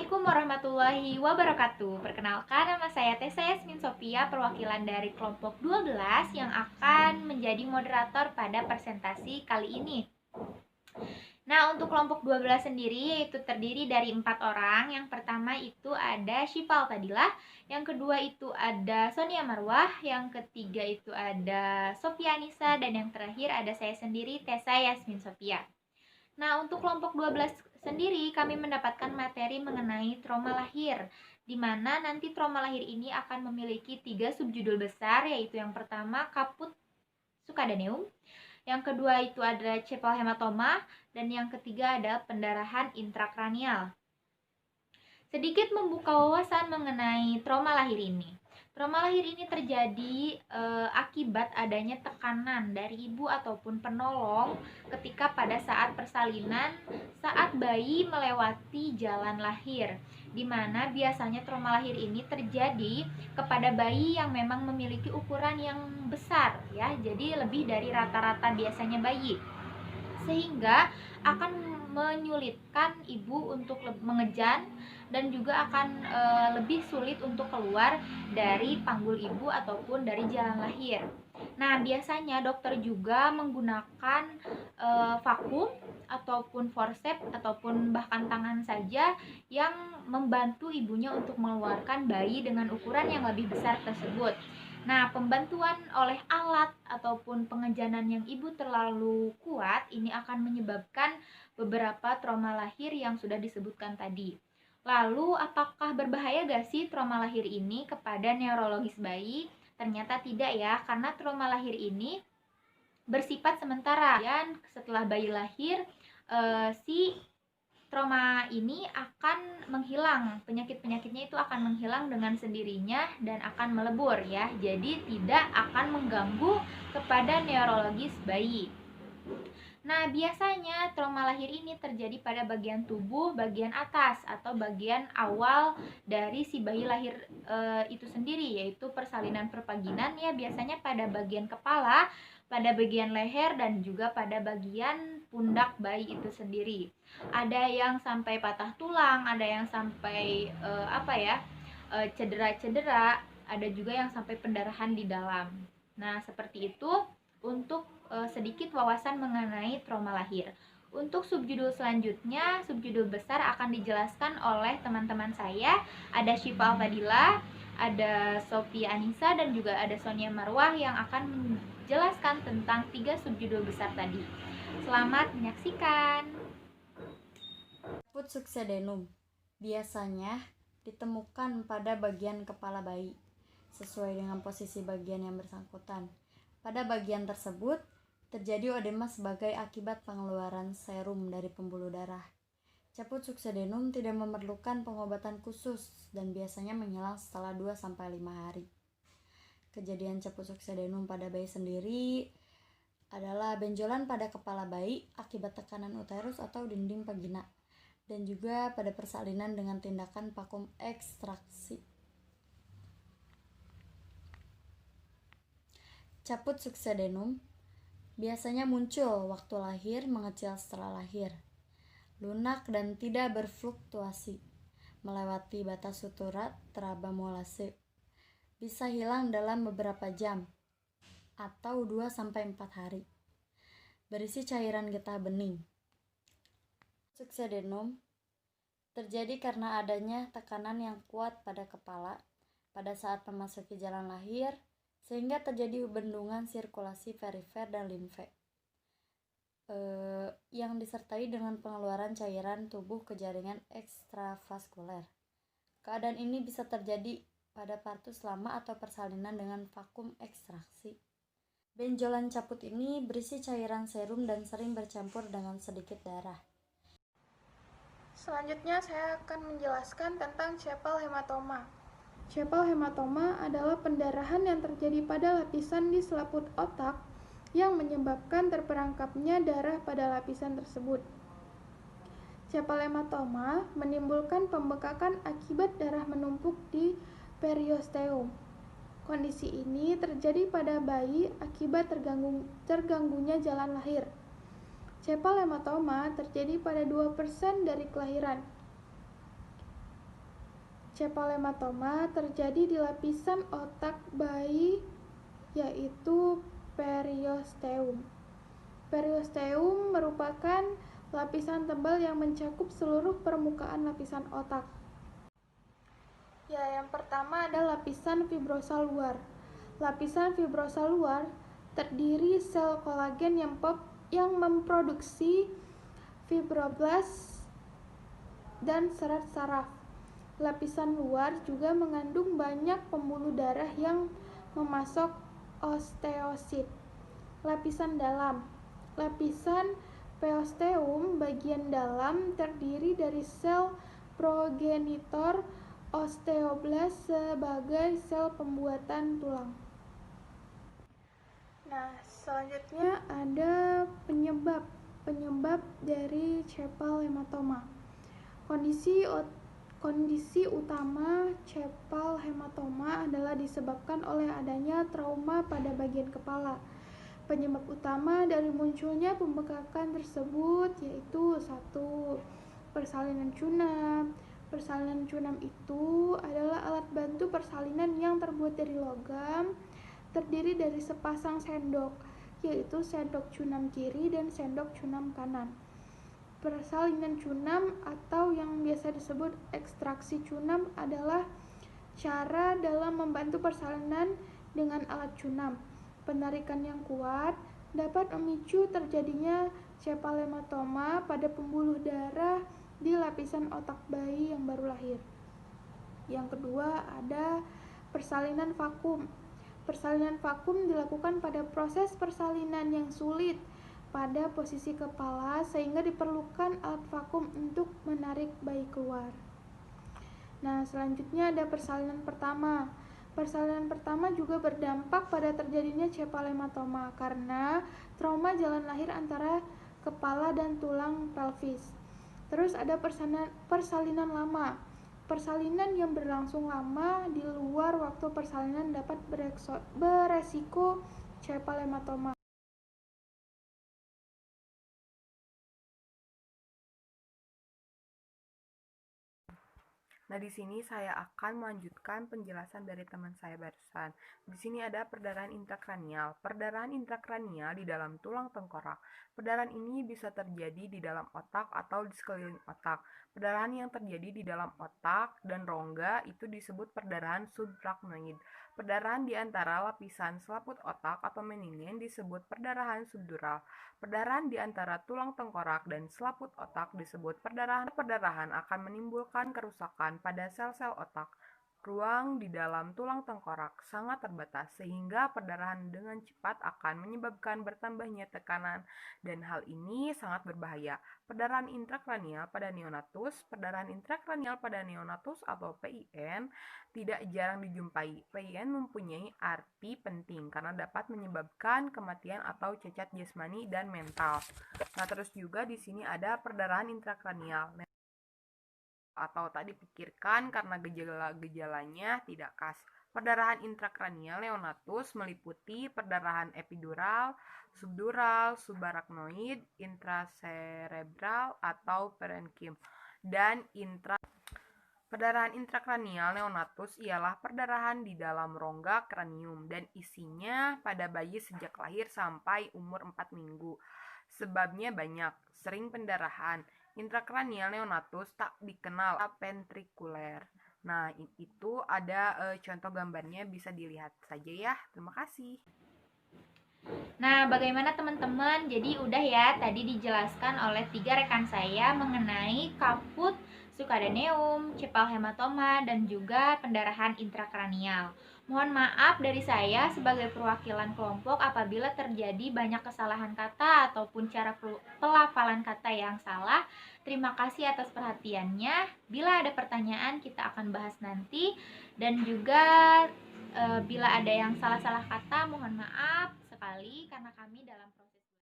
Assalamualaikum warahmatullahi wabarakatuh. Perkenalkan, nama saya Tessa Yasmin Sofia, perwakilan dari kelompok 12 yang akan menjadi moderator pada presentasi kali ini. Nah, untuk kelompok 12 sendiri yaitu terdiri dari 4 orang. Yang pertama itu ada Syifa Al-Fadilah, yang kedua itu ada Sonia Marwah, yang ketiga itu ada Sofia Anissa, dan yang terakhir ada saya sendiri, Tessa Yasmin Sofia. Nah, untuk kelompok 12 sendiri kami mendapatkan materi mengenai trauma lahir, di mana nanti trauma lahir ini akan memiliki 3 subjudul besar, yaitu yang pertama kaput succaneum, yang kedua itu ada cepal hematoma, dan yang ketiga ada pendarahan intrakranial. Sedikit membuka wawasan mengenai trauma lahir ini. Trauma lahir ini terjadi akibat adanya tekanan dari ibu ataupun penolong ketika pada saat persalinan saat bayi melewati jalan lahir, di mana biasanya trauma lahir ini terjadi kepada bayi yang memang memiliki ukuran yang besar ya, jadi lebih dari rata-rata biasanya bayi, sehingga akan menyulitkan ibu untuk mengejan dan juga akan lebih sulit untuk keluar dari panggul ibu ataupun dari jalan lahir. Nah, biasanya dokter juga menggunakan vakum ataupun forceps ataupun bahkan tangan saja yang membantu ibunya untuk mengeluarkan bayi dengan ukuran yang lebih besar tersebut. Nah, pembantuan oleh alat ataupun pengejanan yang ibu terlalu kuat ini akan menyebabkan beberapa trauma lahir yang sudah disebutkan tadi. Lalu, apakah berbahaya gak sih trauma lahir ini kepada neurologis bayi? Ternyata tidak ya, karena trauma lahir ini bersifat sementara. Dan setelah bayi lahir, si trauma ini akan menghilang, penyakit-penyakitnya itu akan menghilang dengan sendirinya dan akan melebur ya, jadi tidak akan mengganggu kepada neurologis bayi. Nah, biasanya trauma lahir ini terjadi pada bagian tubuh bagian atas atau bagian awal dari si bayi lahir itu sendiri, yaitu persalinan perpaginan ya, biasanya pada bagian kepala, pada bagian leher, dan juga pada bagian pundak bayi itu sendiri. Ada yang sampai patah tulang, ada yang sampai cedera-cedera, ada juga yang sampai pendarahan di dalam. Nah, seperti itu untuk sedikit wawasan mengenai trauma lahir. Untuk subjudul selanjutnya, subjudul besar akan dijelaskan oleh teman-teman saya. Ada Syifa Al-Fadilah, ada Sofia Anissa, dan juga ada Sonia Marwah yang akan menjelaskan tentang 3 subjudul besar tadi. Selamat menyaksikan. Kaput succaneum biasanya ditemukan pada bagian kepala bayi, sesuai dengan posisi bagian yang bersangkutan. Pada bagian tersebut, terjadi odema sebagai akibat pengeluaran serum dari pembuluh darah. Caput succaneum tidak memerlukan pengobatan khusus dan biasanya menghilang setelah 2-5 hari. Kejadian caput succaneum pada bayi sendiri adalah benjolan pada kepala bayi akibat tekanan uterus atau dinding vagina, dan juga pada persalinan dengan tindakan vakum ekstraksi. Caput succaneum biasanya muncul waktu lahir, mengecil setelah lahir, lunak dan tidak berfluktuasi, melewati batas suturat teraba molase, bisa hilang dalam beberapa jam atau 2-4 hari, berisi cairan getah bening. Succaneum terjadi karena adanya tekanan yang kuat pada kepala pada saat memasuki jalan lahir, sehingga terjadi bendungan sirkulasi perifer dan limfe yang disertai dengan pengeluaran cairan tubuh ke jaringan ekstravaskuler. Keadaan ini bisa terjadi pada partus lama atau persalinan dengan vakum ekstraksi. Benjolan caput ini berisi cairan serum dan sering bercampur dengan sedikit darah. Selanjutnya saya akan menjelaskan tentang cepal hematoma. Cepal hematoma adalah pendarahan yang terjadi pada lapisan di selaput otak yang menyebabkan terperangkapnya darah pada lapisan tersebut. Cepal hematoma menimbulkan pembekakan akibat darah menumpuk di periosteum. Kondisi ini terjadi pada bayi akibat terganggunya jalan lahir. Cepal hematoma terjadi pada 2% dari kelahiran. Cepal hematoma terjadi di lapisan otak bayi, yaitu periosteum. Periosteum merupakan lapisan tebal yang mencakup seluruh permukaan lapisan otak. Ya, yang pertama ada lapisan fibrosa luar. Lapisan fibrosa luar terdiri sel kolagen yang memproduksi fibroblast dan serat saraf. Lapisan luar juga mengandung banyak pembuluh darah yang memasok osteosit. Lapisan dalam. Lapisan periosteum bagian dalam terdiri dari sel progenitor osteoblast sebagai sel pembuatan tulang. Nah, selanjutnya ada penyebab dari cepal hematoma. Kondisi utama cepal hematoma adalah disebabkan oleh adanya trauma pada bagian kepala. Penyebab utama dari munculnya pembekakan tersebut yaitu 1. Persalinan cunam. Persalinan cunam itu adalah alat bantu persalinan yang terbuat dari logam, terdiri dari sepasang sendok, yaitu sendok cunam kiri dan sendok cunam kanan. Persalinan cunam atau yang biasa disebut ekstraksi cunam adalah cara dalam membantu persalinan dengan alat cunam. Penarikan yang kuat dapat memicu terjadinya cepal hematoma pada pembuluh darah di lapisan otak bayi yang baru lahir. Yang kedua ada persalinan vakum. Persalinan vakum dilakukan pada proses persalinan yang sulit pada posisi kepala sehingga diperlukan alat vakum untuk menarik bayi keluar. Nah, selanjutnya ada persalinan pertama. Persalinan pertama juga berdampak pada terjadinya cepal hematoma karena trauma jalan lahir antara kepala dan tulang pelvis. Terus ada persalinan lama. Persalinan yang berlangsung lama di luar waktu persalinan dapat beresiko cepal hematoma. Nah, di sini saya akan melanjutkan penjelasan dari teman saya barusan. Di sini ada perdarahan intrakranial. Perdarahan intrakranial di dalam tulang tengkorak. Perdarahan ini bisa terjadi di dalam otak atau di sekeliling otak. Perdarahan yang terjadi di dalam otak dan rongga itu disebut perdarahan subarachnoid. Perdarahan di antara lapisan selaput otak atau meningen disebut perdarahan subdural. Perdarahan di antara tulang tengkorak dan selaput otak disebut perdarahan. Perdarahan akan menimbulkan kerusakan pada sel-sel otak. Ruang di dalam tulang tengkorak sangat terbatas sehingga perdarahan dengan cepat akan menyebabkan bertambahnya tekanan dan hal ini sangat berbahaya. Perdarahan intrakranial pada neonatus. Perdarahan intrakranial pada neonatus atau PIN tidak jarang dijumpai. PIN mempunyai arti penting karena dapat menyebabkan kematian atau cacat jasmani dan mental. Nah, terus juga di sini ada perdarahan intrakranial atau tak dipikirkan karena gejala-gejalanya tidak khas. Perdarahan intrakranial neonatus meliputi perdarahan epidural, subdural, subarachnoid, intracerebral atau parenchyma, dan Perdarahan intrakranial neonatus ialah perdarahan di dalam rongga kranium dan isinya pada bayi sejak lahir sampai umur 4 minggu. Sebabnya banyak, sering pendarahan. Intrakranial neonatus tak dikenal ventrikuler. Nah, itu ada contoh gambarnya, bisa dilihat saja ya. Terima kasih. Nah, bagaimana teman-teman? Jadi udah ya, tadi dijelaskan oleh 3 rekan saya mengenai kaput succedaneum, cepal hematoma, dan juga pendarahan intrakranial. Mohon maaf dari saya sebagai perwakilan kelompok apabila terjadi banyak kesalahan kata ataupun cara pelafalan kata yang salah. Terima kasih atas perhatiannya. Bila ada pertanyaan kita akan bahas nanti, dan juga bila ada yang salah-salah kata mohon maaf sekali karena kami dalam proses